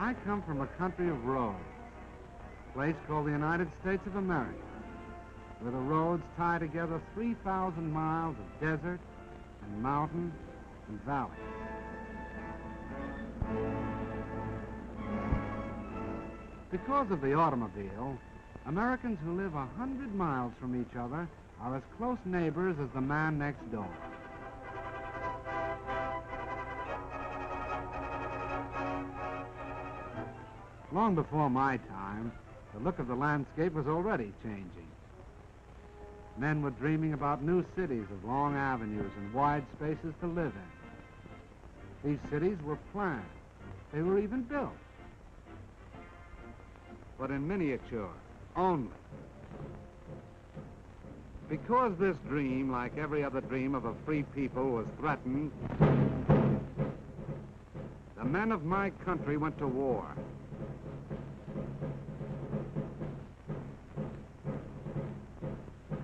I come from a country of roads, a place called the United States of America, where the roads tie together 3,000 miles of desert and mountain and valley. Because of the automobile, Americans who live 100 miles from each other are as close neighbors as the man next door. Long before my time, the look of the landscape was already changing. Men were dreaming about new cities of long avenues and wide spaces to live in. These cities were planned. They were even built. But in miniature, only. Because this dream, like every other dream of a free people, was threatened, the men of my country went to war.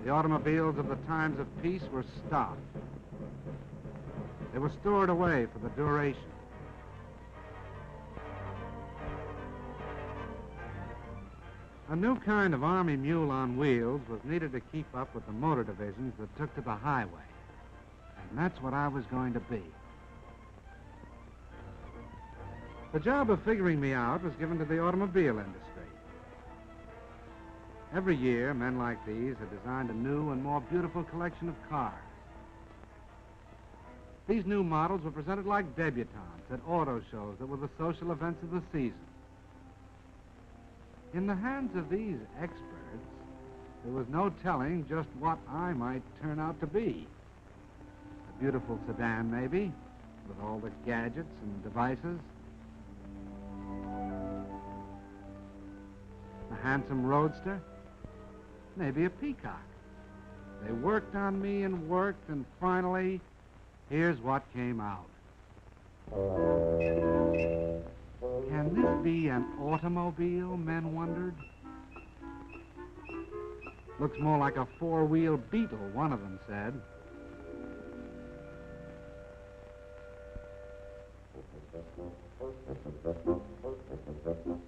The automobiles of the times of peace were stopped. They were stored away for the duration. A new kind of army mule on wheels was needed to keep up with the motor divisions that took to the highway. And that's what I was going to be. The job of figuring me out was given to the automobile industry. Every year, men like these had designed a new and more beautiful collection of cars. These new models were presented like debutantes at auto shows that were the social events of the season. In the hands of these experts, there was no telling just what I might turn out to be. A beautiful sedan, maybe, with all the gadgets and devices. A handsome roadster. Maybe a peacock. They worked on me and worked, and finally, here's what came out. Can this be an automobile, men wondered? Looks more like a four-wheel Beetle, one of them said.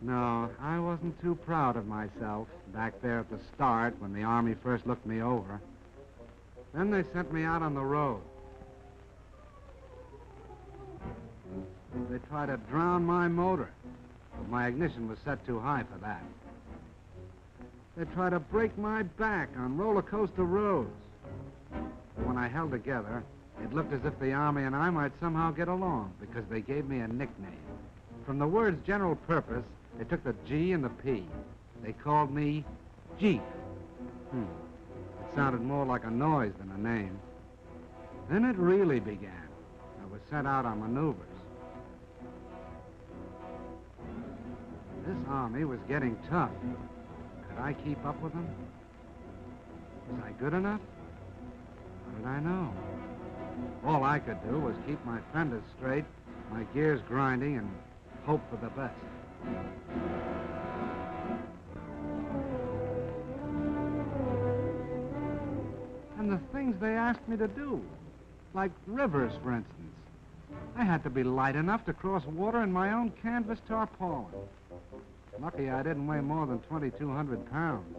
No, I wasn't too proud of myself back there at the start when the Army first looked me over. Then they sent me out on the road. They tried to drown my motor, but my ignition was set too high for that. They tried to break my back on roller coaster roads. But when I held together, it looked as if the Army and I might somehow get along, because they gave me a nickname. From the words general purpose, they took the G and the P. They called me Jeep. It sounded more like a noise than a name. Then it really began. I was sent out on maneuvers. This Army was getting tough. Could I keep up with them? Was I good enough? How did I know? All I could do was keep my fenders straight, my gears grinding, and hope for the best. And the things they asked me to do, like rivers, for instance. I had to be light enough to cross water in my own canvas tarpaulin. Lucky I didn't weigh more than 2,200 pounds.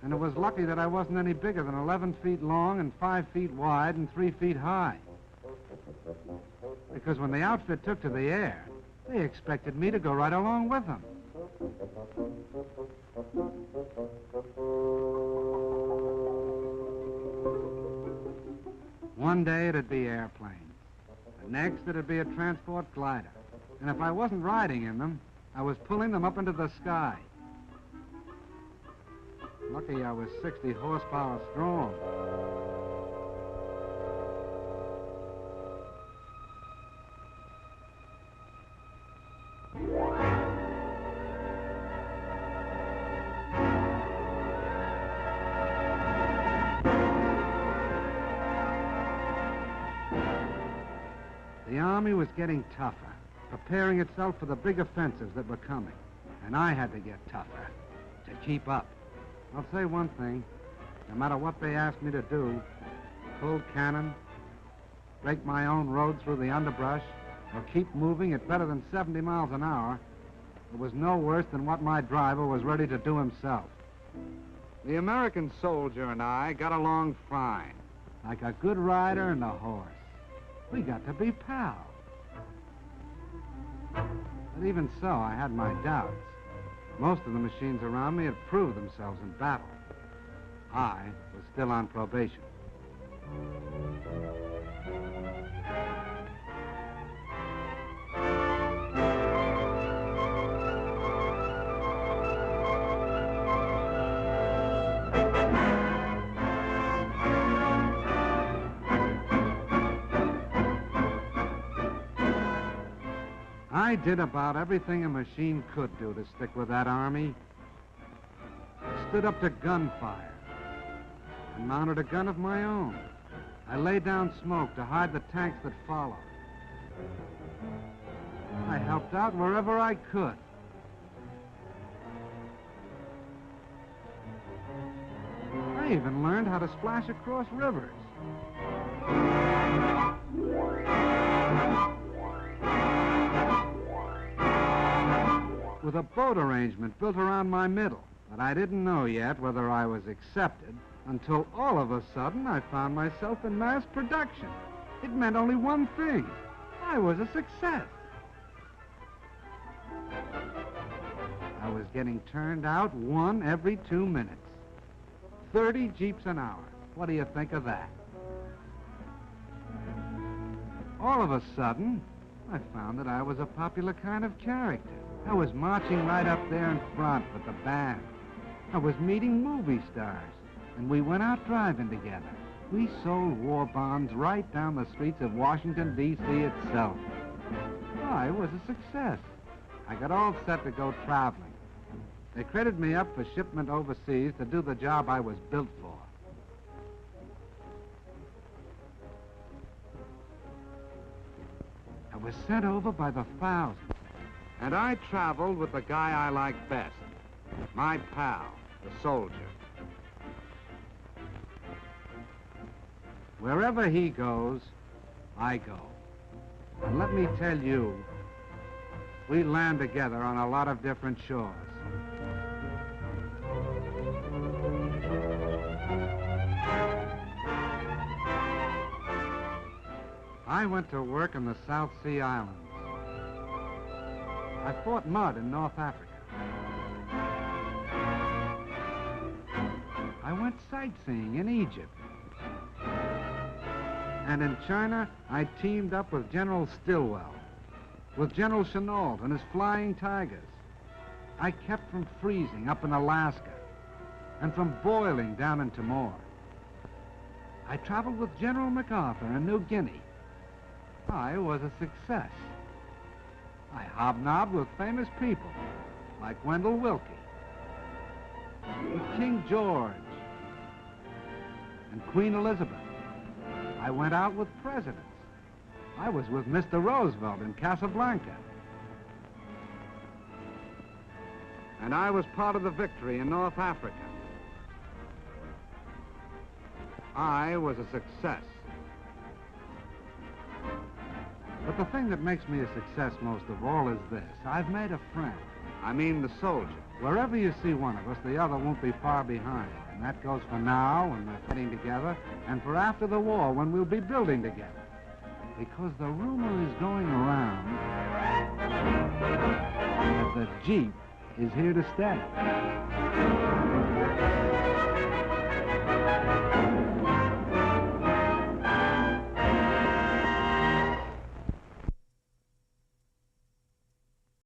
And it was lucky that I wasn't any bigger than 11 feet long and 5 feet wide and 3 feet high. Because when the outfit took to the air, they expected me to go right along with them. One day it'd be airplanes. The next it'd be a transport glider. And if I wasn't riding in them, I was pulling them up into the sky. Lucky I was 60 horsepower strong. The Army was getting tougher, preparing itself for the big offensives that were coming. And I had to get tougher to keep up. I'll say one thing. No matter what they asked me to do, pull cannon, break my own road through the underbrush, or keep moving at better than 70 miles an hour, it was no worse than what my driver was ready to do himself. The American soldier and I got along fine, like a good rider and a horse. We got to be pals. But even so, I had my doubts. Most of the machines around me had proved themselves in battle. I was still on probation. I did about everything a machine could do to stick with that army. I stood up to gunfire and mounted a gun of my own. I laid down smoke to hide the tanks that followed. I helped out wherever I could. I even learned how to splash across rivers. With a boat arrangement built around my middle. But I didn't know yet whether I was accepted until all of a sudden I found myself in mass production. It meant only one thing. I was a success. I was getting turned out one every 2 minutes. 30 Jeeps an hour. What do you think of that? All of a sudden, I found that I was a popular kind of character. I was marching right up there in front with the band. I was meeting movie stars, and we went out driving together. We sold war bonds right down the streets of Washington, D.C. itself. I was a success. I got all set to go traveling. They credited me up for shipment overseas to do the job I was built for. I was sent over by the thousands. And I traveled with the guy I liked best, my pal, the soldier. Wherever he goes, I go. And let me tell you, we land together on a lot of different shores. I went to work in the South Sea Islands. I fought mud in North Africa. I went sightseeing in Egypt. And in China, I teamed up with General Stilwell, with General Chennault and his Flying Tigers. I kept from freezing up in Alaska and from boiling down in Timor. I traveled with General MacArthur in New Guinea. I was a success. I hobnobbed with famous people, like Wendell Willkie, with King George, and Queen Elizabeth. I went out with presidents. I was with Mr. Roosevelt in Casablanca. And I was part of the victory in North Africa. I was a success. But the thing that makes me a success most of all is this. I've made a friend. I mean the soldier. Wherever you see one of us, the other won't be far behind. And that goes for now, when we're fighting together, and for after the war, when we'll be building together. Because the rumor is going around that the Jeep is here to stay.